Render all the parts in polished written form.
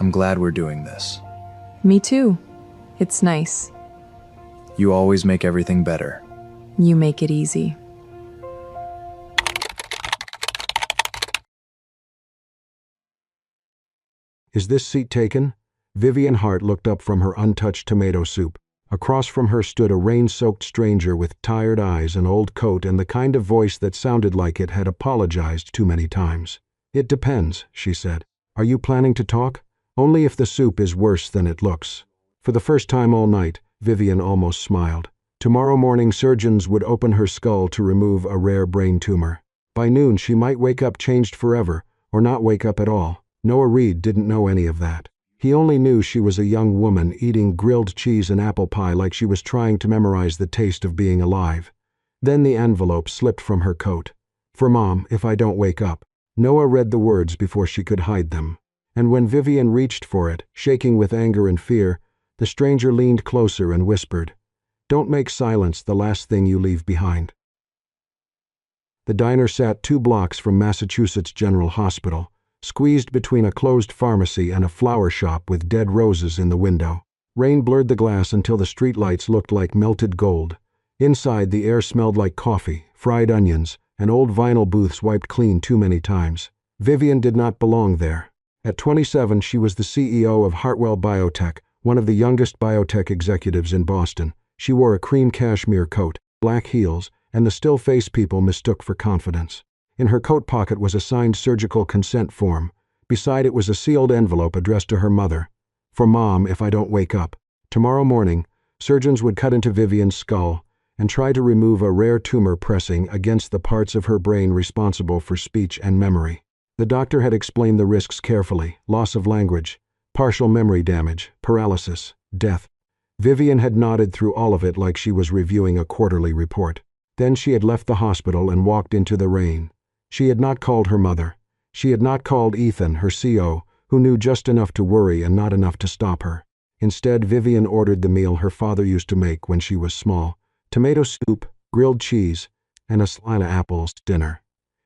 I'm glad we're doing this. Me too. It's nice. You always make everything better. You make it easy. Is this seat taken? Vivian Hart looked up from her untouched tomato soup. Across from her stood a rain-soaked stranger with tired eyes, an old coat, and the kind of voice that sounded like it had apologized too many times. "It depends," she said. "Are you planning to talk? Only if the soup is worse than it looks." For the first time all night, Vivian almost smiled. Tomorrow morning surgeons would open her skull to remove a rare brain tumor. By noon she might wake up changed forever, or not wake up at all. Noah Reed didn't know any of that. He only knew she was a young woman eating grilled cheese and apple pie like she was trying to memorize the taste of being alive. Then the envelope slipped from her coat. "For Mom, if I don't wake up." Noah read the words before she could hide them. And when Vivian reached for it, shaking with anger and fear, the stranger leaned closer and whispered, "Don't make silence the last thing you leave behind." The diner sat 2 blocks from Massachusetts General Hospital, squeezed between a closed pharmacy and a flower shop with dead roses in the window. Rain blurred the glass until the streetlights looked like melted gold. Inside, the air smelled like coffee, fried onions, and old vinyl booths wiped clean too many times. Vivian did not belong there. At 27, she was the CEO of Hartwell Biotech, one of the youngest biotech executives in Boston. She wore a cream cashmere coat, black heels, and the still face people mistook for confidence. In her coat pocket was a signed surgical consent form. Beside it was a sealed envelope addressed to her mother. "For Mom, if I don't wake up." Tomorrow morning, surgeons would cut into Vivian's skull and try to remove a rare tumor pressing against the parts of her brain responsible for speech and memory. The doctor had explained the risks carefully: loss of language, partial memory damage, paralysis, death. Vivian had nodded through all of it like she was reviewing a quarterly report. Then she had left the hospital and walked into the rain. She had not called her mother. She had not called Ethan, her CO, who knew just enough to worry and not enough to stop her. Instead, Vivian ordered the meal her father used to make when she was small: tomato soup, grilled cheese, and a slice of apples dinner.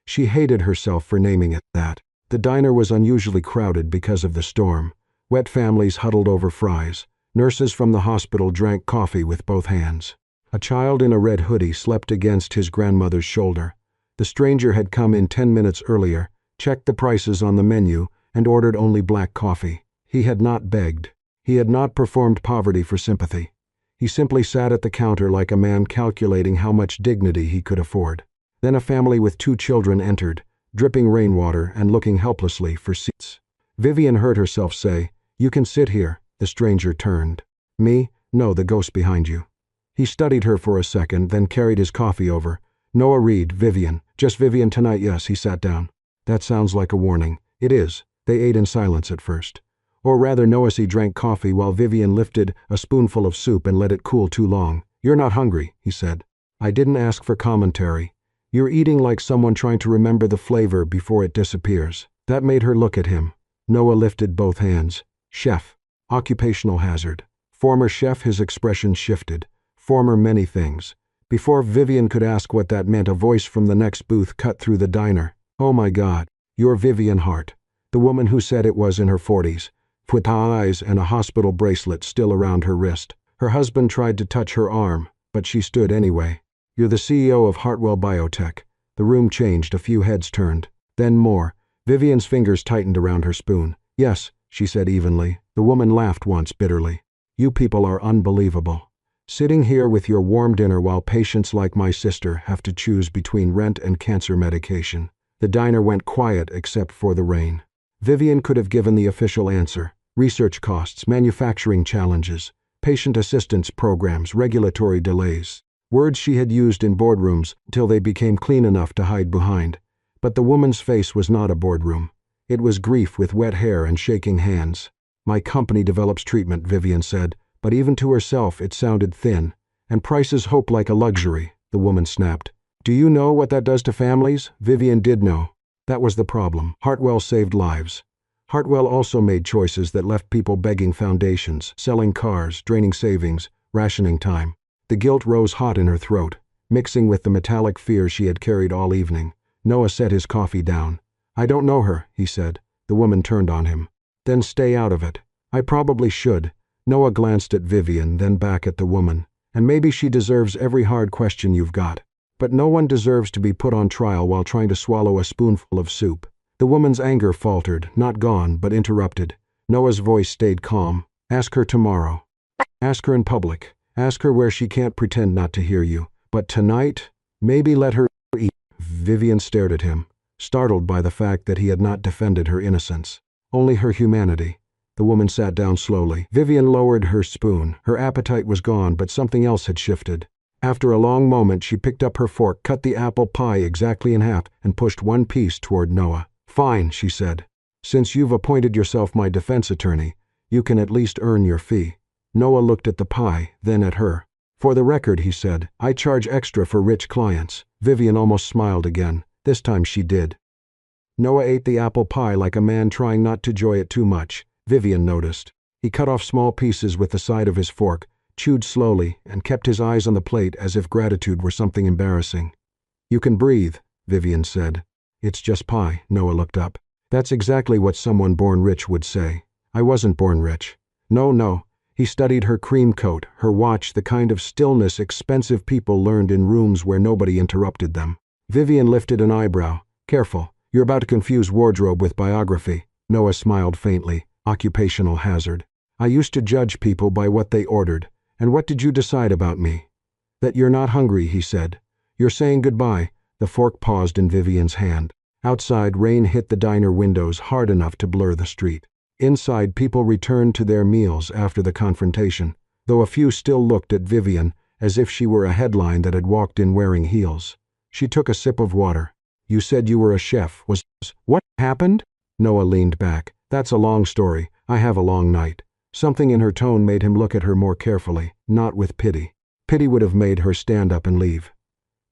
She hated herself for naming it that. The diner was unusually crowded because of the storm. Wet families huddled over fries. Nurses from the hospital drank coffee with both hands. A child in a red hoodie slept against his grandmother's shoulder. The stranger had come in 10 minutes earlier, checked the prices on the menu, and ordered only black coffee. He had not begged. He had not performed poverty for sympathy. He simply sat at the counter like a man calculating how much dignity he could afford. Then a family with 2 children entered, dripping rainwater and looking helplessly for seats. Vivian heard herself say, "You can sit here." The stranger turned. "Me? No, the ghost behind you." He studied her for a second, then carried his coffee over. "Noah Reed, Vivian. Just Vivian tonight, yes." He sat down. "That sounds like a warning." "It is." They ate in silence at first. Or rather, Noah drank coffee while Vivian lifted a spoonful of soup and let it cool too long. "You're not hungry," he said. "I didn't ask for commentary. You're eating like someone trying to remember the flavor before it disappears." That made her look at him. Noah lifted both hands. "Chef. Occupational hazard." Former chef. His expression shifted. Former many things. Before Vivian could ask what that meant, a voice from the next booth cut through the diner. "Oh my God, you're Vivian Hart." The woman who said it was in her 40s, with eyes and a hospital bracelet still around her wrist. Her husband tried to touch her arm, but she stood anyway. "You're the CEO of Hartwell Biotech." The room changed, a few heads turned. Then more. Vivian's fingers tightened around her spoon. "Yes," she said evenly. The woman laughed once bitterly. "You people are unbelievable. Sitting here with your warm dinner while patients like my sister have to choose between rent and cancer medication." The diner went quiet except for the rain. Vivian could have given the official answer: research costs, manufacturing challenges, patient assistance programs, regulatory delays. Words she had used in boardrooms till they became clean enough to hide behind. But the woman's face was not a boardroom. It was grief with wet hair and shaking hands. "My company develops treatment," Vivian said, but even to herself it sounded thin. "And prices hope like a luxury," the woman snapped. "Do you know what that does to families?" Vivian did know. That was the problem. Hartwell saved lives. Hartwell also made choices that left people begging foundations, selling cars, draining savings, rationing time. The guilt rose hot in her throat, mixing with the metallic fear she had carried all evening. Noah set his coffee down. "I don't know her," he said. The woman turned on him. Then stay out of it. I probably should. Noah glanced at Vivian, then back at the woman. And maybe she deserves every hard question you've got. But no one deserves to be put on trial while trying to swallow a spoonful of soup. The woman's anger faltered, not gone, but interrupted. Noah's voice stayed calm. Ask her tomorrow. Ask her in public. Ask her where she can't pretend not to hear you. But tonight, maybe let her eat. Vivian stared at him, startled by the fact that he had not defended her innocence, only her humanity. The woman sat down slowly. Vivian lowered her spoon. Her appetite was gone, but something else had shifted. After a long moment, she picked up her fork, cut the apple pie exactly in half, and pushed one piece toward Noah. Fine, she said. Since you've appointed yourself my defense attorney, you can at least earn your fee. Noah looked at the pie, then at her. For the record, he said, I charge extra for rich clients. Vivian almost smiled again. This time she did. Noah ate the apple pie like a man trying not to enjoy it too much. Vivian noticed. He cut off small pieces with the side of his fork, chewed slowly, and kept his eyes on the plate as if gratitude were something embarrassing. You can breathe, Vivian said. It's just pie. Noah looked up. That's exactly what someone born rich would say. I wasn't born rich. No. He studied her cream coat, her watch, the kind of stillness expensive people learned in rooms where nobody interrupted them. Vivian lifted an eyebrow. Careful. You're about to confuse wardrobe with biography. Noah smiled faintly. Occupational hazard. I used to judge people by what they ordered. And what did you decide about me? That you're not hungry, he said. You're saying goodbye. The fork paused in Vivian's hand. Outside, rain hit the diner windows hard enough to blur the street. Inside, people returned to their meals after the confrontation, though a few still looked at Vivian as if she were a headline that had walked in wearing heels. She took a sip of water. You said you were a chef. What happened? Noah leaned back. That's a long story. I have a long night. Something in her tone made him look at her more carefully, not with pity. Pity would have made her stand up and leave.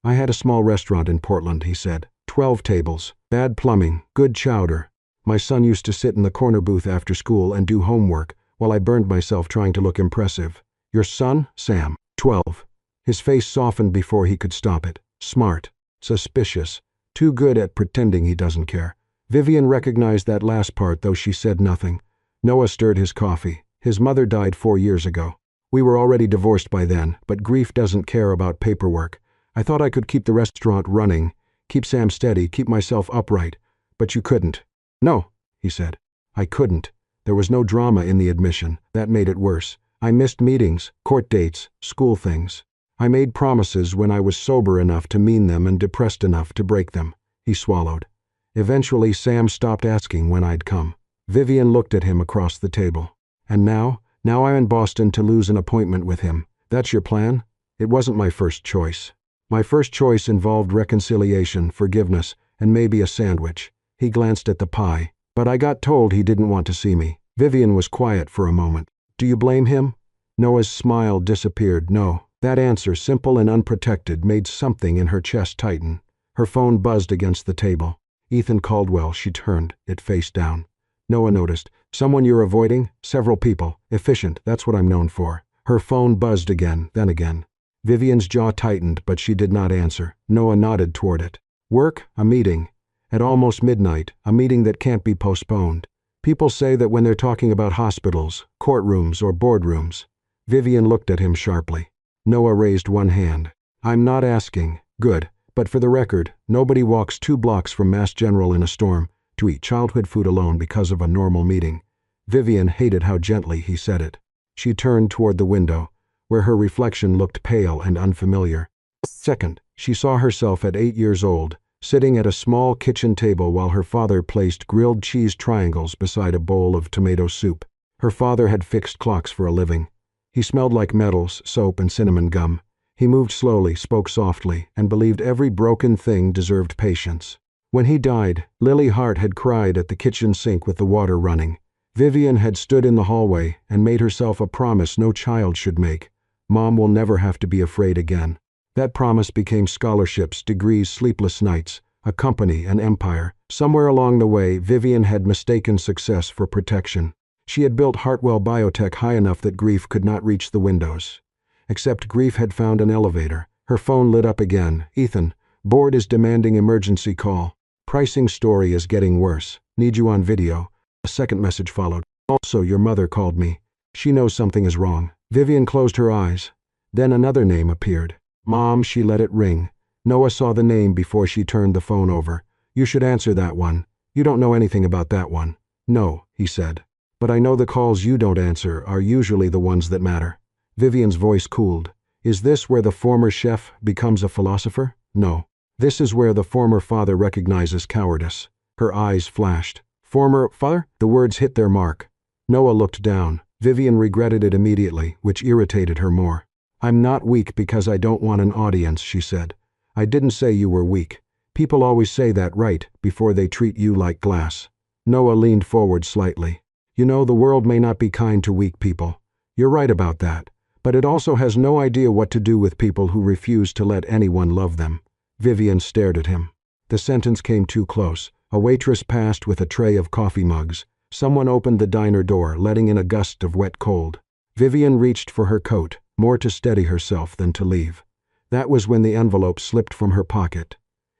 I had a small restaurant in Portland, he said. 12 tables, bad plumbing, good chowder. My son used to sit in the corner booth after school and do homework while I burned myself trying to look impressive. Your son? Sam. 12. His face softened before he could stop it. Smart. Suspicious. Too good at pretending he doesn't care. Vivian recognized that last part, though she said nothing. Noah stirred his coffee. His mother died 4 years ago. We were already divorced by then, but grief doesn't care about paperwork. I thought I could keep the restaurant running, keep Sam steady, keep myself upright. But you couldn't. No, he said. I couldn't. There was no drama in the admission. That made it worse. I missed meetings, court dates, school things. I made promises when I was sober enough to mean them and depressed enough to break them. He swallowed. Eventually, Sam stopped asking when I'd come. Vivian looked at him across the table. And now I'm in Boston to lose an appointment with him. That's your plan? It wasn't my first choice. My first choice involved reconciliation, forgiveness, and maybe a sandwich. He glanced at the pie. But I got told he didn't want to see me. Vivian was quiet for a moment. Do you blame him? Noah's smile disappeared. No. That answer, simple and unprotected, made something in her chest tighten. Her phone buzzed against the table. Ethan Caldwell. She turned, it face down. Noah noticed. Someone you're avoiding? Several people. Efficient, that's what I'm known for. Her phone buzzed again, then again. Vivian's jaw tightened, but she did not answer. Noah nodded toward it. Work? A meeting. At almost midnight, a meeting that can't be postponed. People say that when they're talking about hospitals, courtrooms, or boardrooms. Vivian looked at him sharply. Noah raised one hand. I'm not asking. Good. But for the record, nobody walks 2 blocks from Mass General in a storm to eat childhood food alone because of a normal meeting. Vivian hated how gently he said it. She turned toward the window, where her reflection looked pale and unfamiliar. Second, she saw herself at 8 years old, sitting at a small kitchen table while her father placed grilled cheese triangles beside a bowl of tomato soup. Her father had fixed clocks for a living. He smelled like metals, soap, and cinnamon gum. He moved slowly, spoke softly, and believed every broken thing deserved patience. When he died, Lily Hart had cried at the kitchen sink with the water running. Vivian had stood in the hallway and made herself a promise no child should make. Mom will never have to be afraid again. That promise became scholarships, degrees, sleepless nights, a company, an empire. Somewhere along the way, Vivian had mistaken success for protection. She had built Hartwell Biotech high enough that grief could not reach the windows. Except grief had found an elevator. Her phone lit up again. Ethan, board is demanding emergency call. Pricing story is getting worse. Need you on video. A second message followed. Also, your mother called me. She knows something is wrong. Vivian closed her eyes. Then another name appeared. Mom, she let it ring. Noah saw the name before she turned the phone over. You should answer that one. You don't know anything about that one. No, he said. But I know the calls you don't answer are usually the ones that matter. Vivian's voice cooled. Is this where the former chef becomes a philosopher? No. This is where the former father recognizes cowardice. Her eyes flashed. Former father? The words hit their mark. Noah looked down. Vivian regretted it immediately, which irritated her more. I'm not weak because I don't want an audience, she said. I didn't say you were weak. People always say that right before they treat you like glass. Noah leaned forward slightly. You know, the world may not be kind to weak people. You're right about that. But it also has no idea what to do with people who refuse to let anyone love them. Vivian stared at him. The sentence came too close. A waitress passed with a tray of coffee mugs. Someone opened the diner door, letting in a gust of wet cold. Vivian reached for her coat, more to steady herself than to leave. That was when the envelope slipped from her pocket.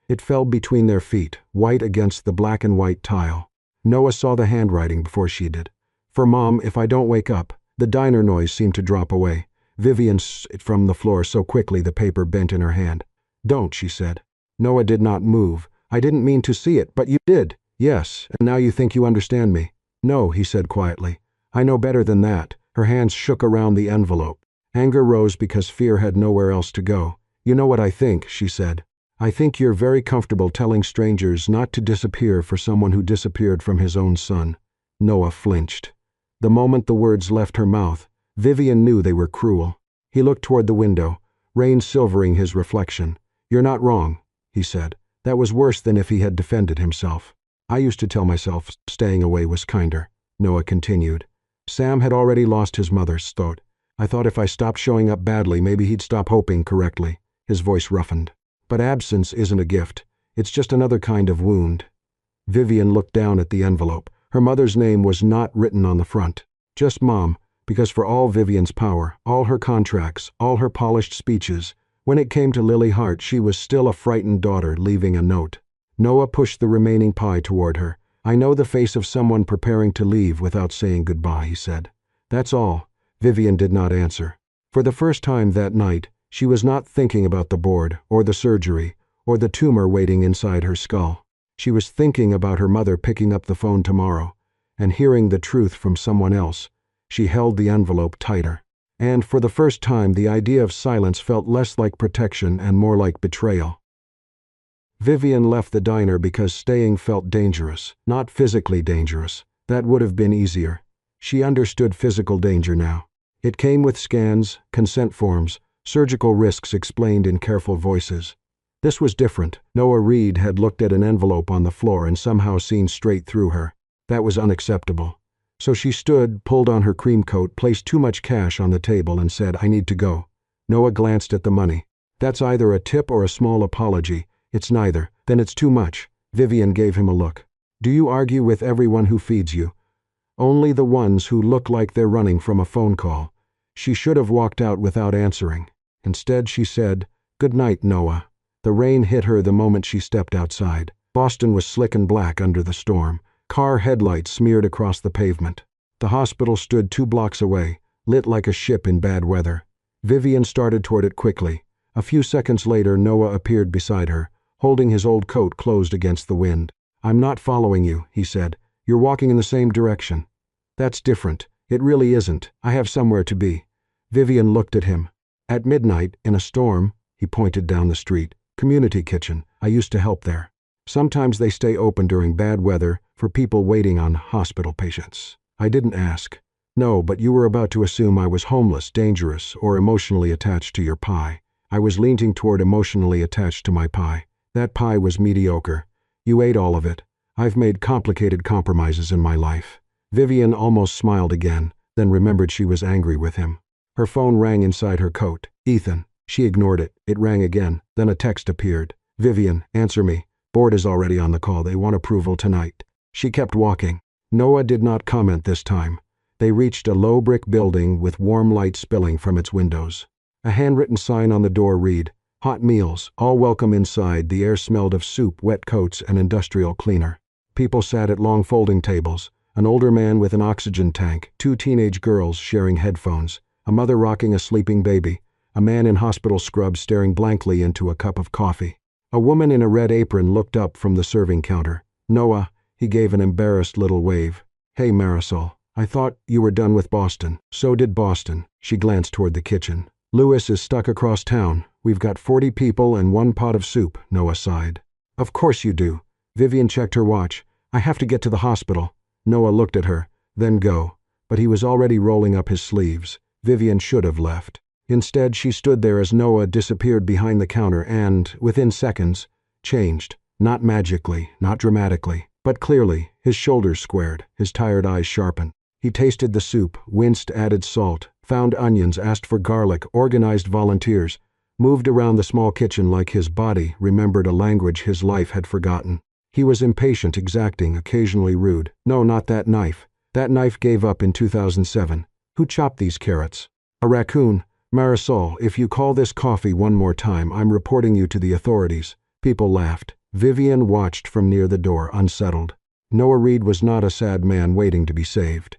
It fell between their feet, white against the black and white tile. Noah saw the handwriting before she did. For Mom, if I don't wake up. The diner noise seemed to drop away. Vivian it from the floor so quickly the paper bent in her hand. Don't, she said. Noah did not move. I didn't mean to see it, but you did. Yes, and now you think you understand me. No, he said quietly. I know better than that. Her hands shook around the envelope. Anger rose because fear had nowhere else to go. You know what I think, she said. I think you're very comfortable telling strangers not to disappear for someone who disappeared from his own son. Noah flinched. The moment the words left her mouth, Vivian knew they were cruel. He looked toward the window, rain silvering his reflection. You're not wrong, he said. That was worse than if he had defended himself. I used to tell myself staying away was kinder. Noah continued. Sam had already lost his mother's thought. I thought if I stopped showing up badly, maybe he'd stop hoping correctly. His voice roughened. But absence isn't a gift. It's just another kind of wound. Vivian looked down at the envelope. Her mother's name was not written on the front. Just Mom, because for all Vivian's power, all her contracts, all her polished speeches, when it came to Lily Hart, she was still a frightened daughter leaving a note. Noah pushed the remaining pie toward her. I know the face of someone preparing to leave without saying goodbye, he said. That's all. Vivian did not answer. For the first time that night, she was not thinking about the board, or the surgery, or the tumor waiting inside her skull. She was thinking about her mother picking up the phone tomorrow, and hearing the truth from someone else. She held the envelope tighter. And for the first time, the idea of silence felt less like protection and more like betrayal. Vivian left the diner because staying felt dangerous, not physically dangerous. That would have been easier. She understood physical danger now. It came with scans, consent forms, surgical risks explained in careful voices. This was different. Noah Reed had looked at an envelope on the floor and somehow seen straight through her. That was unacceptable. So she stood, pulled on her cream coat, placed too much cash on the table and said, I need to go. Noah glanced at the money. That's either a tip or a small apology. It's neither. Then it's too much. Vivian gave him a look. Do you argue with everyone who feeds you? Only the ones who look like they're running from a phone call. She should have walked out without answering. Instead, she said, Good night, Noah. The rain hit her the moment she stepped outside. Boston was slick and black under the storm. Car headlights smeared across the pavement. The hospital stood 2 blocks away, lit like a ship in bad weather. Vivian started toward it quickly. A few seconds later, Noah appeared beside her, holding his old coat closed against the wind. I'm not following you, he said. You're walking in the same direction. That's different. It really isn't. I have somewhere to be. Vivian looked at him. At midnight, in a storm, he pointed down the street. Community kitchen. I used to help there. Sometimes they stay open during bad weather for people waiting on hospital patients. I didn't ask. No, but you were about to assume I was homeless, dangerous, or emotionally attached to your pie. I was leaning toward emotionally attached to my pie. That pie was mediocre. You ate all of it. I've made complicated compromises in my life. Vivian almost smiled again, then remembered she was angry with him. Her phone rang inside her coat. Ethan. She ignored it. It rang again. Then a text appeared. Vivian, answer me. Board is already on the call. They want approval tonight. She kept walking. Noah did not comment this time. They reached a low brick building with warm light spilling from its windows. A handwritten sign on the door read, Hot meals, all welcome inside. The air smelled of soup, wet coats, and industrial cleaner. People sat at long folding tables. An older man with an oxygen tank, two teenage girls sharing headphones, a mother rocking a sleeping baby, a man in hospital scrubs staring blankly into a cup of coffee. A woman in a red apron looked up from the serving counter. "Noah," he gave an embarrassed little wave. "Hey, Marisol, I thought you were done with Boston." "So did Boston." She glanced toward the kitchen. "Lewis is stuck across town. We've got 40 people and one pot of soup," Noah sighed. "Of course you do." Vivian checked her watch. "I have to get to the hospital." Noah looked at her. "Then go." But he was already rolling up his sleeves. Vivian should have left. Instead, she stood there as Noah disappeared behind the counter and, within seconds, changed. Not magically, not dramatically, but clearly. His shoulders squared, his tired eyes sharpened. He tasted the soup, winced, added salt, found onions, asked for garlic, organized volunteers, moved around the small kitchen like his body remembered a language his life had forgotten. He was impatient, exacting, occasionally rude. "No, not that knife. That knife gave up in 2007. Who chopped these carrots?" "A raccoon." "Marisol, if you call this coffee one more time, I'm reporting you to the authorities." People laughed. Vivian watched from near the door, unsettled. Noah Reed was not a sad man waiting to be saved.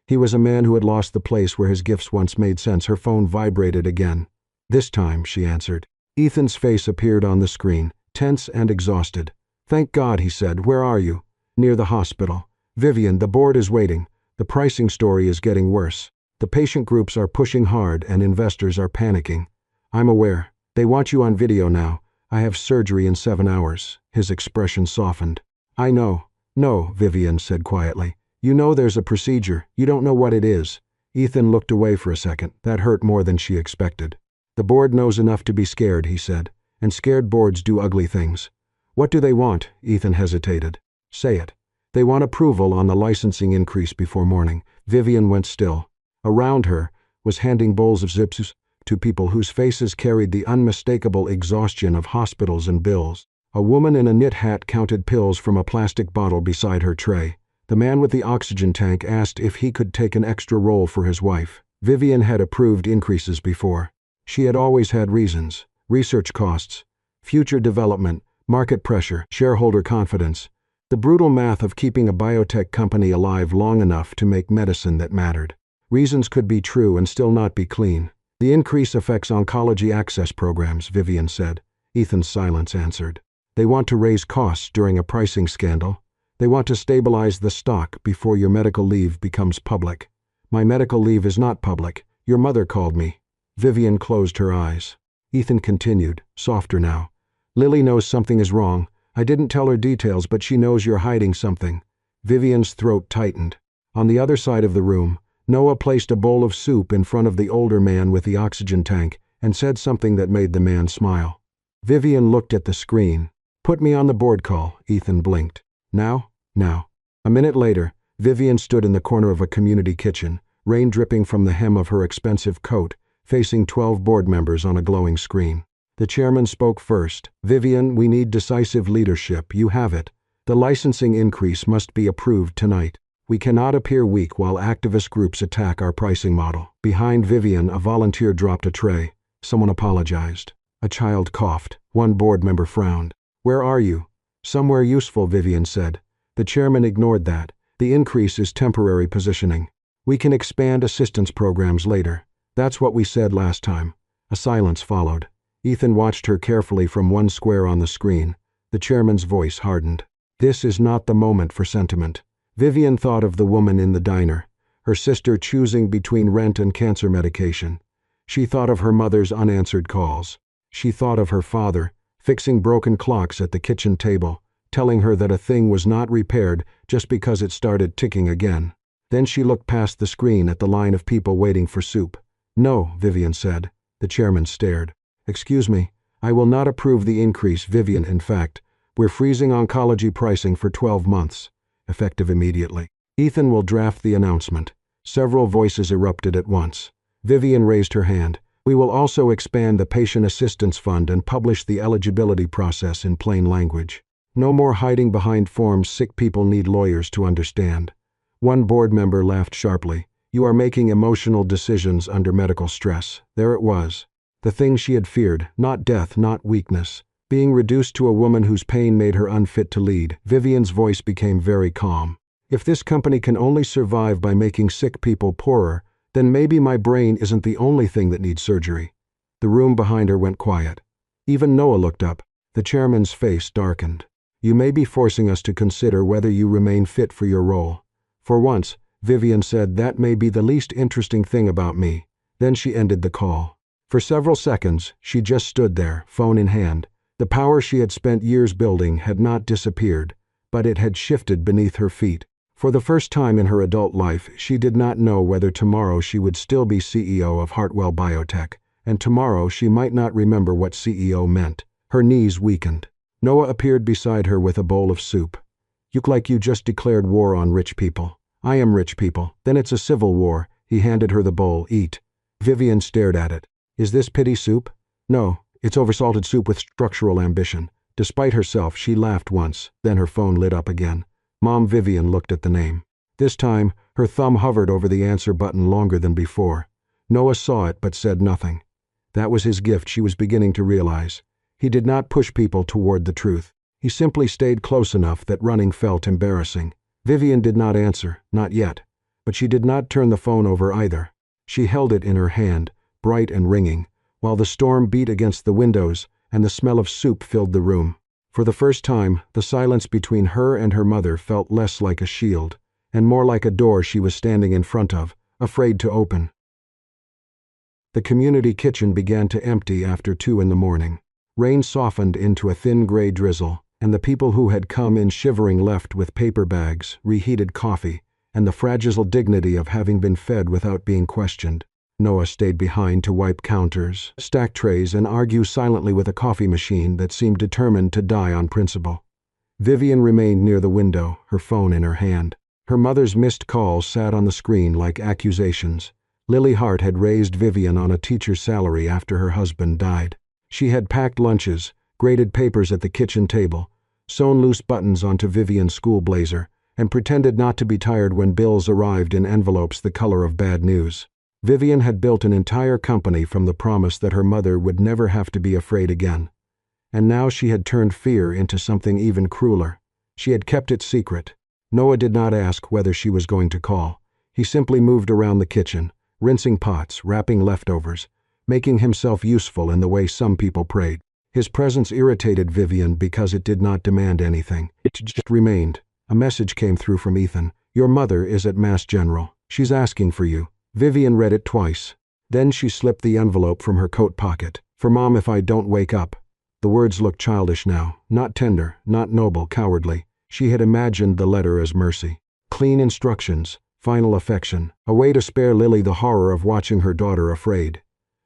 He was a man who had lost the place where his gifts once made sense. Her phone vibrated again. "This time," she answered. Ethan's face appeared on the screen, tense and exhausted. "Thank God," he said. "Where are you?" "Near the hospital." "Vivian, the board is waiting. The pricing story is getting worse. The patient groups are pushing hard and investors are panicking." "I'm aware. They want you on video now. I have surgery in 7 hours." His expression softened. "I know." "No," Vivian said quietly. "You know there's a procedure. You don't know what it is." Ethan looked away for a second. That hurt more than she expected. "The board knows enough to be scared," he said. "And scared boards do ugly things." "What do they want?" Ethan hesitated. "Say it." "They want approval on the licensing increase before morning." Vivian went still. Around her was handing bowls of zips to people whose faces carried the unmistakable exhaustion of hospitals and bills. A woman in a knit hat counted pills from a plastic bottle beside her tray. The man with the oxygen tank asked if he could take an extra roll for his wife. Vivian had approved increases before. She had always had reasons: research costs, future development, market pressure, shareholder confidence, the brutal math of keeping a biotech company alive long enough to make medicine that mattered. Reasons could be true and still not be clean. "The increase affects oncology access programs," Vivian said. Ethan's silence answered. "They want to raise costs during a pricing scandal. They want to stabilize the stock before your medical leave becomes public." "My medical leave is not public. Your mother called me." Vivian closed her eyes. Ethan continued, softer now. "Lily knows something is wrong. I didn't tell her details, but she knows you're hiding something." Vivian's throat tightened. On the other side of the room, Noah placed a bowl of soup in front of the older man with the oxygen tank and said something that made the man smile. Vivian looked at the screen. "Put me on the board call," Ethan blinked. "Now?" "Now." A minute later, Vivian stood in the corner of a community kitchen, rain dripping from the hem of her expensive coat, facing 12 board members on a glowing screen. The chairman spoke first. "Vivian, we need decisive leadership. You have it. The licensing increase must be approved tonight. We cannot appear weak while activist groups attack our pricing model." Behind Vivian, a volunteer dropped a tray. Someone apologized. A child coughed. One board member frowned. "Where are you?" "Somewhere useful," Vivian said. The chairman ignored that. "The increase is temporary positioning. We can expand assistance programs later." "That's what we said last time." A silence followed. Ethan watched her carefully from one square on the screen. The chairman's voice hardened. "This is not the moment for sentiment." Vivian thought of the woman in the diner, her sister choosing between rent and cancer medication. She thought of her mother's unanswered calls. She thought of her father, fixing broken clocks at the kitchen table, telling her that a thing was not repaired just because it started ticking again. Then she looked past the screen at the line of people waiting for soup. "No," Vivian said. The chairman stared. "Excuse me, I will not approve the increase, Vivian. In fact, we're freezing oncology pricing for 12 months, effective immediately. Ethan will draft the announcement." Several voices erupted at once. Vivian raised her hand. "We will also expand the Patient Assistance Fund and publish the eligibility process in plain language. No more hiding behind forms sick people need lawyers to understand." One board member laughed sharply. "You are making emotional decisions under medical stress." There it was. The thing she had feared, not death, not weakness. Being reduced to a woman whose pain made her unfit to lead. Vivian's voice became very calm. If this company can only survive by making sick people poorer, then maybe my brain isn't the only thing that needs surgery. The room behind her went quiet. Even Noah looked up. The chairman's face darkened. You may be forcing us to consider whether you remain fit for your role. For once, Vivian said, that may be the least interesting thing about me. Then she ended the call. For several seconds, she just stood there, phone in hand. The power she had spent years building had not disappeared, but it had shifted beneath her feet. For the first time in her adult life, she did not know whether tomorrow she would still be CEO of Hartwell Biotech, and tomorrow she might not remember what CEO meant. Her knees weakened. Noah appeared beside her with a bowl of soup. You look like you just declared war on rich people. I am rich people. Then it's a civil war. He handed her the bowl. Eat. Vivian stared at it. Is this pity soup? No, it's oversalted soup with structural ambition. Despite herself, she laughed once, then her phone lit up again. Mom. Vivian looked at the name. This time, her thumb hovered over the answer button longer than before. Noah saw it but said nothing. That was his gift, she was beginning to realize. He did not push people toward the truth. He simply stayed close enough that running felt embarrassing. Vivian did not answer, not yet. But she did not turn the phone over either. She held it in her hand, bright and ringing, while the storm beat against the windows and the smell of soup filled the room. For the first time, the silence between her and her mother felt less like a shield, and more like a door she was standing in front of, afraid to open. The community kitchen began to empty after 2 in the morning. Rain softened into a thin gray drizzle, and the people who had come in shivering left with paper bags, reheated coffee, and the fragile dignity of having been fed without being questioned. Noah stayed behind to wipe counters, stack trays, and argue silently with a coffee machine that seemed determined to die on principle. Vivian remained near the window, her phone in her hand. Her mother's missed calls sat on the screen like accusations. Lily Hart had raised Vivian on a teacher's salary after her husband died. She had packed lunches, graded papers at the kitchen table, sewn loose buttons onto Vivian's school blazer, and pretended not to be tired when bills arrived in envelopes the color of bad news. Vivian had built an entire company from the promise that her mother would never have to be afraid again. And now she had turned fear into something even crueler. She had kept it secret. Noah did not ask whether she was going to call. He simply moved around the kitchen, rinsing pots, wrapping leftovers, making himself useful in the way some people prayed. His presence irritated Vivian because it did not demand anything. It just remained. A message came through from Ethan. Your mother is at Mass General. She's asking for you. Vivian read it twice. Then she slipped the envelope from her coat pocket. For Mom, if I don't wake up. The words looked childish now, not tender, not noble, cowardly. She had imagined the letter as mercy. Clean instructions, final affection, a way to spare Lily the horror of watching her daughter afraid.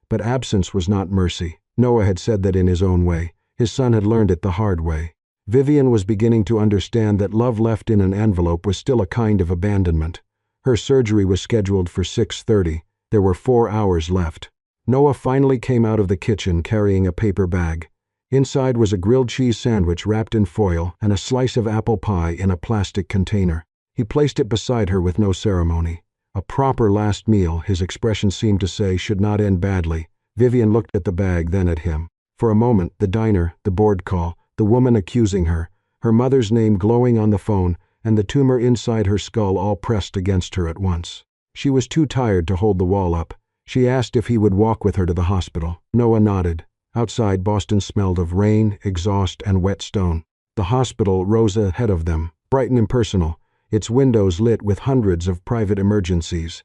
But absence was not mercy. Noah had said that in his own way. His son had learned it the hard way. Vivian was beginning to understand that love left in an envelope was still a kind of abandonment. Her surgery was scheduled for 6:30. There were 4 hours left. Noah finally came out of the kitchen carrying a paper bag. Inside was a grilled cheese sandwich wrapped in foil and a slice of apple pie in a plastic container. He placed it beside her with no ceremony. A proper last meal, his expression seemed to say, should not end badly. Vivian looked at the bag, then at him. For a moment, the diner, the board call, the woman accusing her, her mother's name glowing on the phone, and the tumor inside her skull all pressed against her at once. She was too tired to hold the wall up. She asked if he would walk with her to the hospital. Noah nodded. Outside, Boston smelled of rain, exhaust, and wet stone. The hospital rose ahead of them, bright and impersonal, its windows lit with hundreds of private emergencies.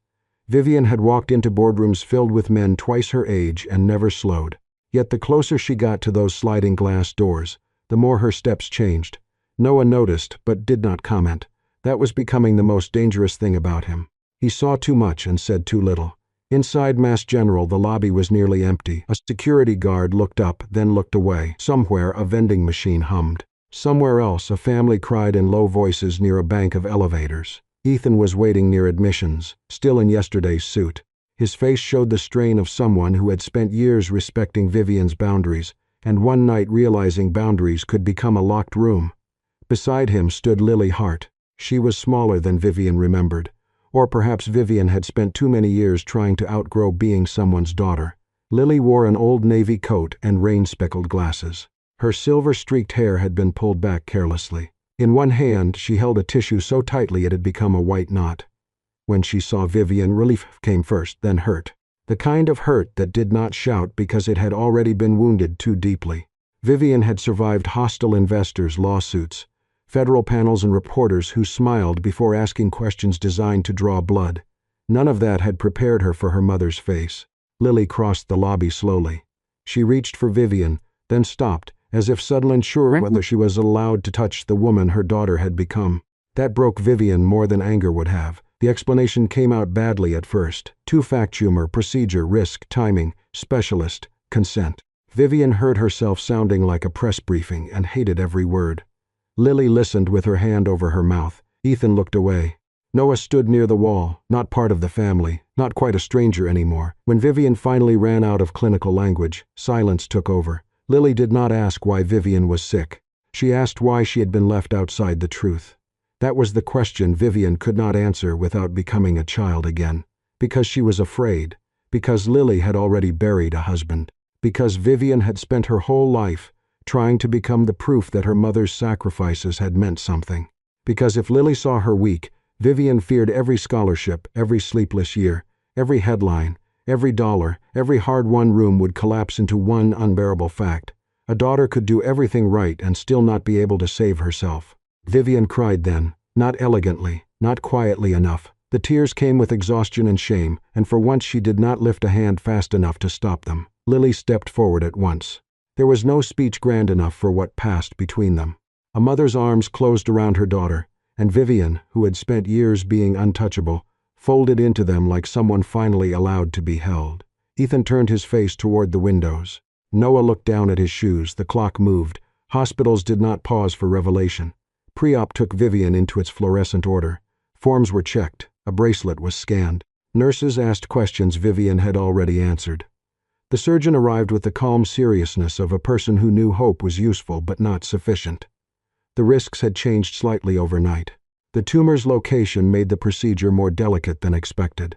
Vivian had walked into boardrooms filled with men twice her age and never slowed. Yet the closer she got to those sliding glass doors, the more her steps changed. Noah noticed, but did not comment. That was becoming the most dangerous thing about him. He saw too much and said too little. Inside Mass General, the lobby was nearly empty. A security guard looked up, then looked away. Somewhere, a vending machine hummed. Somewhere else, a family cried in low voices near a bank of elevators. Ethan was waiting near admissions, still in yesterday's suit. His face showed the strain of someone who had spent years respecting Vivian's boundaries, and one night realizing boundaries could become a locked room. Beside him stood Lily Hart. She was smaller than Vivian remembered. Or perhaps Vivian had spent too many years trying to outgrow being someone's daughter. Lily wore an old navy coat and rain-speckled glasses. Her silver-streaked hair had been pulled back carelessly. In one hand, she held a tissue so tightly it had become a white knot. When she saw Vivian, relief came first, then hurt. The kind of hurt that did not shout because it had already been wounded too deeply. Vivian had survived hostile investors, lawsuits, federal panels and reporters who smiled before asking questions designed to draw blood. None of that had prepared her for her mother's face. Lily crossed the lobby slowly. She reached for Vivian, then stopped, as if suddenly unsure whether she was allowed to touch the woman her daughter had become. That broke Vivian more than anger would have. The explanation came out badly at first. Two-fact humor, procedure, risk, timing, specialist, consent. Vivian heard herself sounding like a press briefing and hated every word. Lily listened with her hand over her mouth. Ethan looked away. Noah stood near the wall, not part of the family, not quite a stranger anymore. When Vivian finally ran out of clinical language, silence took over. Lily did not ask why Vivian was sick. She asked why she had been left outside the truth. That was the question Vivian could not answer without becoming a child again. Because she was afraid. Because Lily had already buried a husband. Because Vivian had spent her whole life trying to become the proof that her mother's sacrifices had meant something. Because if Lily saw her weak, Vivian feared every scholarship, every sleepless year, every headline, every dollar, every hard-won room would collapse into one unbearable fact. A daughter could do everything right and still not be able to save herself. Vivian cried then, not elegantly, not quietly enough. The tears came with exhaustion and shame, and for once she did not lift a hand fast enough to stop them. Lily stepped forward at once. There was no speech grand enough for what passed between them. A mother's arms closed around her daughter, and Vivian, who had spent years being untouchable, folded into them like someone finally allowed to be held. Ethan turned his face toward the windows. Noah looked down at his shoes. The clock moved. Hospitals did not pause for revelation. Pre-op took Vivian into its fluorescent order. Forms were checked. A bracelet was scanned. Nurses asked questions Vivian had already answered. The surgeon arrived with the calm seriousness of a person who knew hope was useful but not sufficient. The risks had changed slightly overnight. The tumor's location made the procedure more delicate than expected.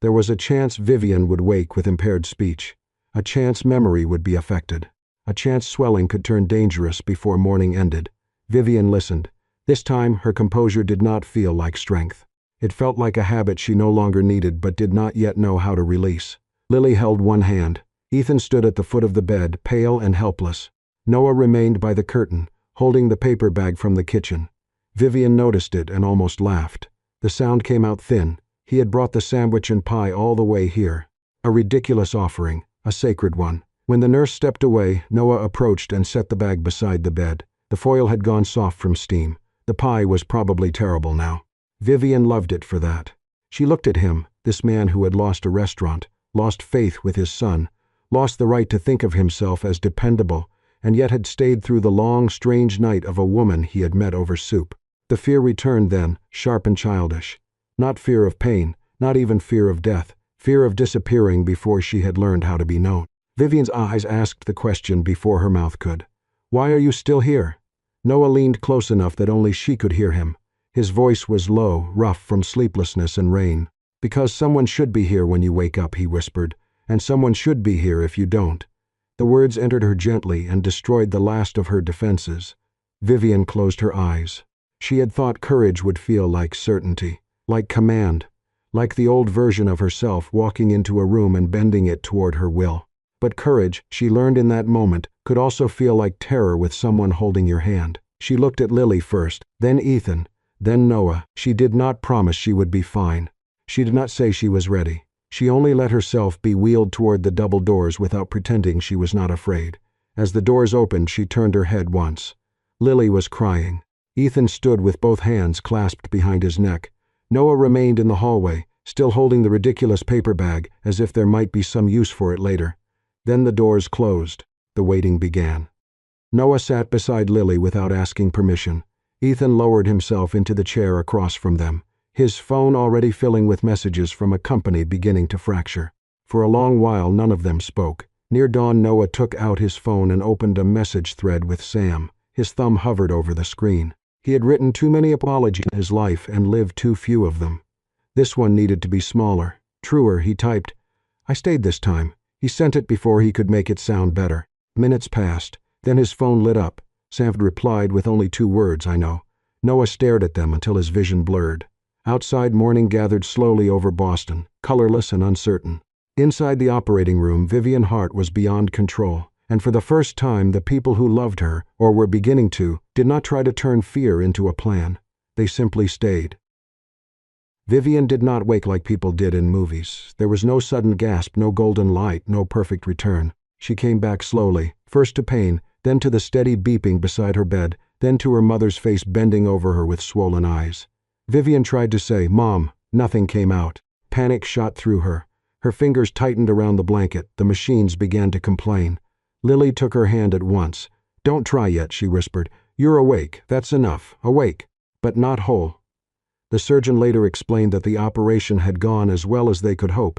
There was a chance Vivian would wake with impaired speech. A chance memory would be affected. A chance swelling could turn dangerous before morning ended. Vivian listened. This time, her composure did not feel like strength. It felt like a habit she no longer needed but did not yet know how to release. Lily held one hand. Ethan stood at the foot of the bed, pale and helpless. Noah remained by the curtain, holding the paper bag from the kitchen. Vivian noticed it and almost laughed. The sound came out thin. He had brought the sandwich and pie all the way here. A ridiculous offering, a sacred one. When the nurse stepped away, Noah approached and set the bag beside the bed. The foil had gone soft from steam. The pie was probably terrible now. Vivian loved it for that. She looked at him, this man who had lost a restaurant, lost faith with his son, lost the right to think of himself as dependable, and yet had stayed through the long, strange night of a woman he had met over soup. The fear returned then, sharp and childish. Not fear of pain, not even fear of death, fear of disappearing before she had learned how to be known. Vivian's eyes asked the question before her mouth could. Why are you still here? Noah leaned close enough that only she could hear him. His voice was low, rough from sleeplessness and rain. Because someone should be here when you wake up, he whispered, and someone should be here if you don't. The words entered her gently and destroyed the last of her defenses. Vivian closed her eyes. She had thought courage would feel like certainty, like command, like the old version of herself walking into a room and bending it toward her will. But courage, she learned in that moment, could also feel like terror with someone holding your hand. She looked at Lily first, then Ethan, then Noah. She did not promise she would be fine. She did not say she was ready. She only let herself be wheeled toward the double doors without pretending she was not afraid. As the doors opened, she turned her head once. Lily was crying. Ethan stood with both hands clasped behind his neck. Noah remained in the hallway, still holding the ridiculous paper bag as if there might be some use for it later. Then the doors closed. The waiting began. Noah sat beside Lily without asking permission. Ethan lowered himself into the chair across from them, his phone already filling with messages from a company beginning to fracture. For a long while none of them spoke. Near dawn Noah took out his phone and opened a message thread with Sam. His thumb hovered over the screen. He had written too many apologies in his life and lived too few of them. This one needed to be smaller, truer. He typed, "I stayed this time." He sent it before he could make it sound better. Minutes passed. Then his phone lit up. Sam replied with only 2 words, "I know." Noah stared at them until his vision blurred. Outside, morning gathered slowly over Boston, colorless and uncertain. Inside the operating room, Vivian Hart was beyond control, and for the first time the people who loved her, or were beginning to, did not try to turn fear into a plan. They simply stayed. Vivian did not wake like people did in movies. There was no sudden gasp, no golden light, no perfect return. She came back slowly, first to pain, then to the steady beeping beside her bed, then to her mother's face bending over her with swollen eyes. Vivian tried to say, "Mom." Nothing came out. Panic shot through her. Her fingers tightened around the blanket. The machines began to complain. Lily took her hand at once. "Don't try yet," she whispered. "You're awake. That's enough. Awake. But not whole." The surgeon later explained that the operation had gone as well as they could hope,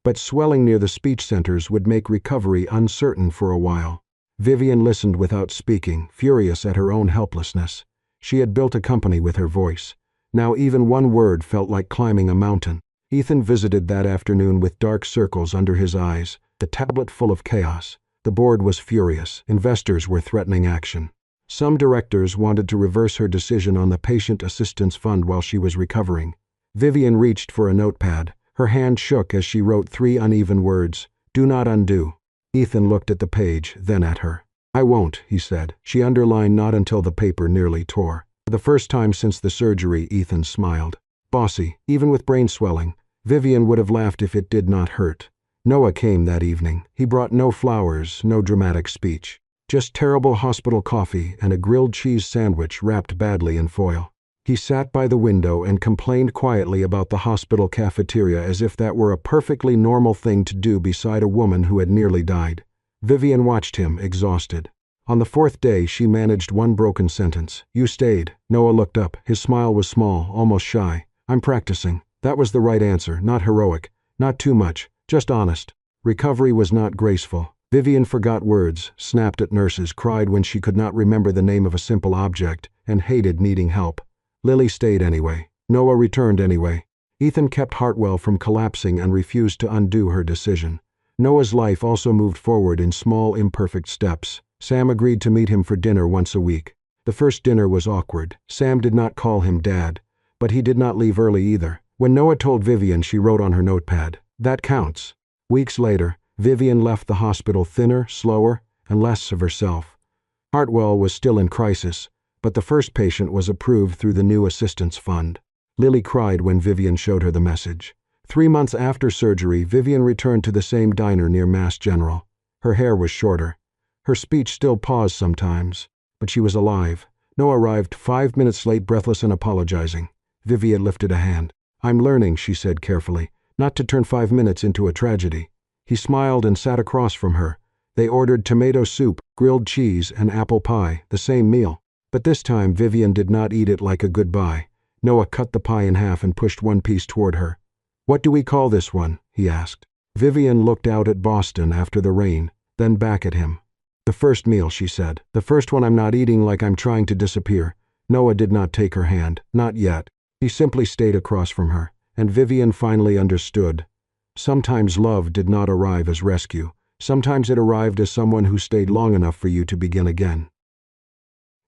but swelling near the speech centers would make recovery uncertain for a while. Vivian listened without speaking, furious at her own helplessness. She had built a company with her voice. Now even one word felt like climbing a mountain. Ethan visited that afternoon with dark circles under his eyes, the tablet full of chaos. The board was furious. Investors were threatening action. Some directors wanted to reverse her decision on the patient assistance fund while she was recovering. Vivian reached for a notepad. Her hand shook as she wrote 3 uneven words. "Do not undo." Ethan looked at the page, then at her. "I won't," he said. She underlined "not" until the paper nearly tore. For the first time since the surgery, Ethan smiled. Bossy, even with brain swelling. Vivian would have laughed if it did not hurt. Noah came that evening. He brought no flowers, no dramatic speech. Just terrible hospital coffee and a grilled cheese sandwich wrapped badly in foil. He sat by the window and complained quietly about the hospital cafeteria as if that were a perfectly normal thing to do beside a woman who had nearly died. Vivian watched him, exhausted. On the 4th day, she managed one broken sentence. "You stayed." Noah looked up. His smile was small, almost shy. "I'm practicing." That was the right answer, not heroic, not too much, just honest. Recovery was not graceful. Vivian forgot words, snapped at nurses, cried when she could not remember the name of a simple object, and hated needing help. Lily stayed anyway. Noah returned anyway. Ethan kept Hartwell from collapsing and refused to undo her decision. Noah's life also moved forward in small, imperfect steps. Sam agreed to meet him for dinner once a week. The first dinner was awkward. Sam did not call him Dad, but he did not leave early either. When Noah told Vivian, she wrote on her notepad, "That counts." Weeks later, Vivian left the hospital thinner, slower, and less of herself. Hartwell was still in crisis, but the first patient was approved through the new assistance fund. Lily cried when Vivian showed her the message. 3 months after surgery, Vivian returned to the same diner near Mass General. Her hair was shorter. Her speech still paused sometimes, but she was alive. Noah arrived 5 minutes late, breathless and apologizing. Vivian lifted a hand. "I'm learning," she said carefully, "not to turn 5 minutes into a tragedy." He smiled and sat across from her. They ordered tomato soup, grilled cheese, and apple pie, the same meal. But this time Vivian did not eat it like a goodbye. Noah cut the pie in half and pushed one piece toward her. "What do we call this one?" he asked. Vivian looked out at Boston after the rain, then back at him. "The first meal," she said. "The first one I'm not eating like I'm trying to disappear." Noah did not take her hand. Not yet. He simply stayed across from her, and Vivian finally understood. Sometimes love did not arrive as rescue. Sometimes it arrived as someone who stayed long enough for you to begin again.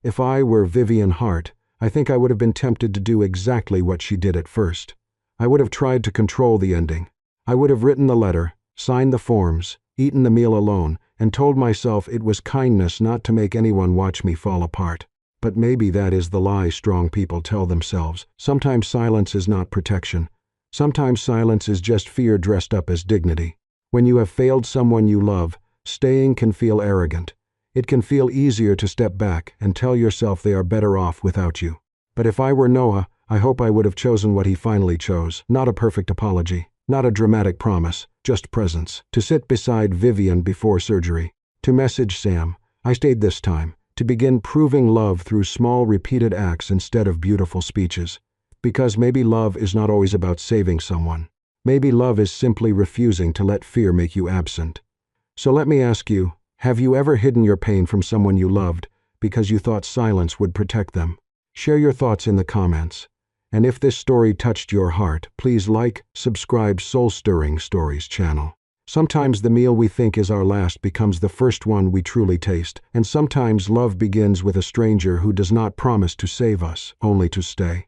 If I were Vivian Hart, I think I would have been tempted to do exactly what she did at first. I would have tried to control the ending. I would have written the letter, signed the forms, eaten the meal alone, and told myself it was kindness not to make anyone watch me fall apart. But maybe that is the lie strong people tell themselves. Sometimes silence is not protection. Sometimes silence is just fear dressed up as dignity. When you have failed someone you love, staying can feel arrogant. It can feel easier to step back and tell yourself they are better off without you. But if I were Noah, I hope I would have chosen what he finally chose. Not a perfect apology, not a dramatic promise, just presence. To sit beside Vivian before surgery. To message Sam, "I stayed this time." To begin proving love through small repeated acts instead of beautiful speeches. Because maybe love is not always about saving someone. Maybe love is simply refusing to let fear make you absent. So let me ask you, have you ever hidden your pain from someone you loved because you thought silence would protect them? Share your thoughts in the comments. And if this story touched your heart, please like, subscribe Soul Stirring Stories channel. Sometimes the meal we think is our last becomes the first one we truly taste, and sometimes love begins with a stranger who does not promise to save us, only to stay.